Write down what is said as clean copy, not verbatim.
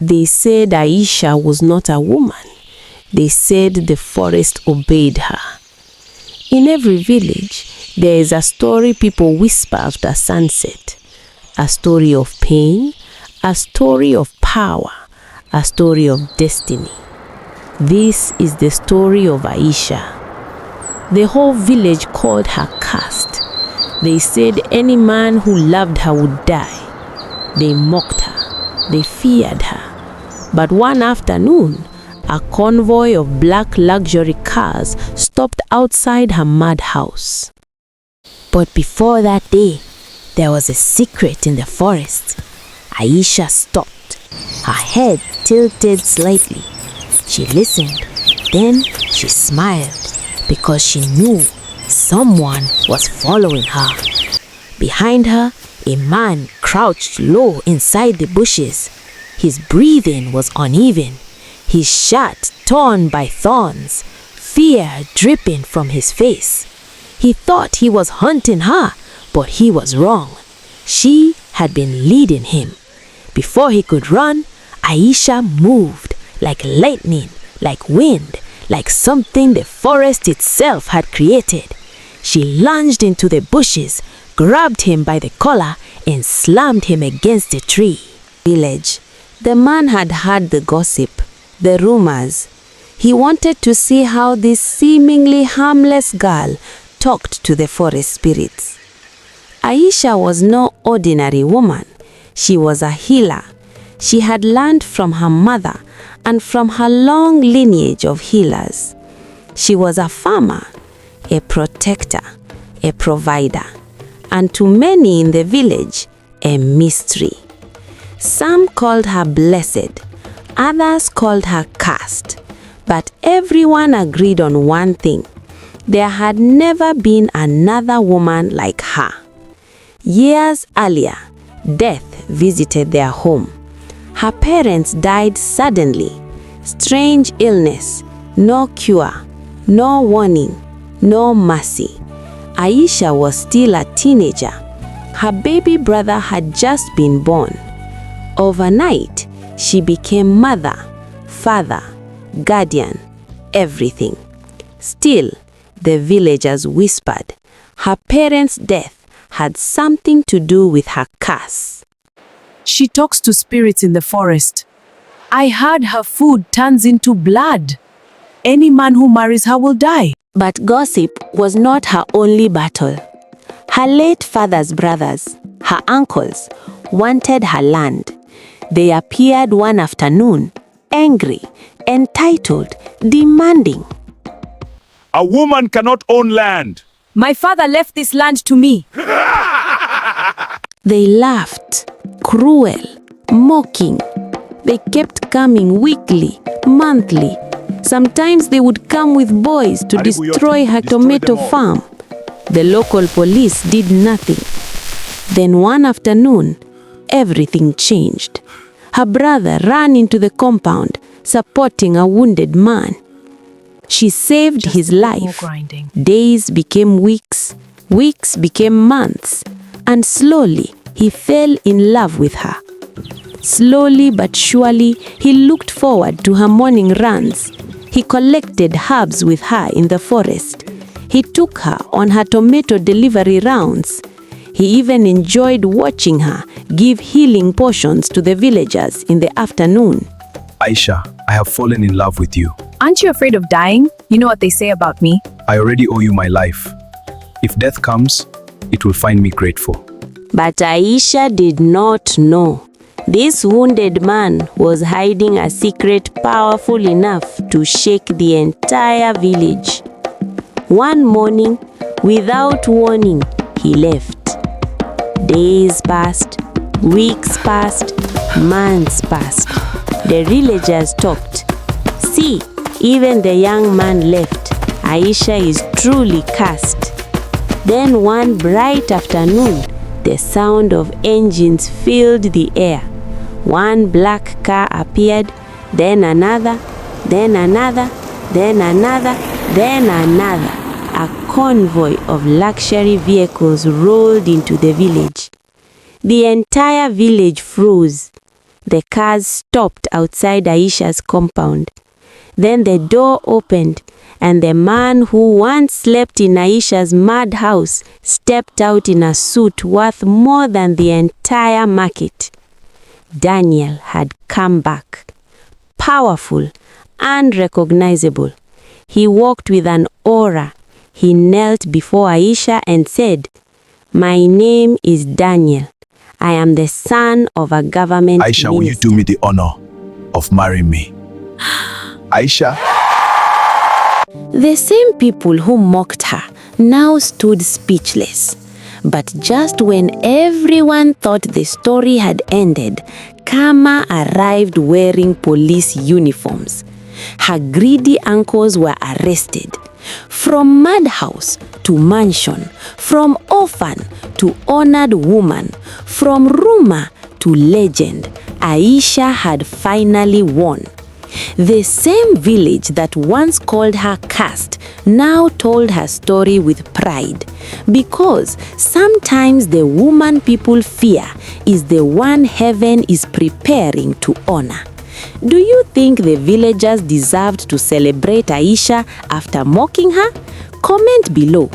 They said Aisha was not a woman. They said the forest obeyed her. In every village, there is a story people whisper after sunset. A story of pain, a story of power, a story of destiny. This is the story of Aisha. The whole village called her cursed. They said any man who loved her would die. They mocked her. They feared her. But one afternoon, a convoy of black luxury cars stopped outside her mud house. But before that day, there was a secret in the forest. Aisha stopped, her head tilted slightly. She listened, then she smiled because she knew someone was following her. Behind her, a man crouched low inside the bushes. His breathing was uneven, his shirt torn by thorns, fear dripping from his face. He thought he was hunting her, but he was wrong. She had been leading him. Before he could run, Aisha moved like lightning, like wind, like something the forest itself had created. She lunged into the bushes, grabbed him by the collar, and slammed him against a tree. Village. The man had heard the gossip, the rumors. He wanted to see how this seemingly harmless girl talked to the forest spirits. Aisha was no ordinary woman. She was a healer. She had learned from her mother and from her long lineage of healers. She was a farmer, a protector, a provider, and to many in the village, a mystery. Some called her blessed, others called her cursed, but everyone agreed on one thing. There had never been another woman like her. Years earlier, death visited their home. Her parents died suddenly. Strange illness, no cure, no warning, no mercy. Aisha was still a teenager. Her baby brother had just been born. Overnight, she became mother, father, guardian, everything. Still, the villagers whispered, her parents' death had something to do with her curse. She talks to spirits in the forest. I heard her food turns into blood. Any man who marries her will die. But gossip was not her only battle. Her late father's brothers, her uncles, wanted her land. They appeared one afternoon, angry, entitled, demanding. A woman cannot own land. My father left this land to me. They laughed, cruel, mocking. They kept coming weekly, monthly. Sometimes they would come with boys to destroy her tomato farm. The local police did nothing. Then one afternoon, everything changed. Her brother ran into the compound, supporting a wounded man. She saved his life. Days became weeks, weeks became months, and slowly he fell in love with her. Slowly but surely, he looked forward to her morning runs. He collected herbs with her in the forest. He took her on her tomato delivery rounds. He even enjoyed watching her give healing potions to the villagers in the afternoon. Aisha, I have fallen in love with you. Aren't you afraid of dying? You know what they say about me. I already owe you my life. If death comes, it will find me grateful. But Aisha did not know. This wounded man was hiding a secret powerful enough to shake the entire village. One morning, without warning, he left. Days passed, weeks passed, months passed. The villagers talked. See, even the young man left. Aisha is truly cursed. Then one bright afternoon, the sound of engines filled the air. One black car appeared, then another, then another, then another, then another. A convoy of luxury vehicles rolled into the village. The entire village froze. The cars stopped outside Aisha's compound. Then the door opened, and the man who once slept in Aisha's mad house stepped out in a suit worth more than the entire market. Daniel had come back, powerful, unrecognizable. He walked with an aura. He knelt before Aisha and said, "My name is Daniel. I am the son of a government Aisha, will you minister." do me the honor of marrying me? Aisha? The same people who mocked her now stood speechless. But just when everyone thought the story had ended, Kama arrived wearing police uniforms. Her greedy uncles were arrested. From madhouse to mansion, from orphan to honored woman, from rumor to legend, Aisha had finally won. The same village that once called her cursed now told her story with pride, because sometimes the woman people fear is the one heaven is preparing to honor. Do you think the villagers deserved to celebrate Aisha after mocking her? Comment below.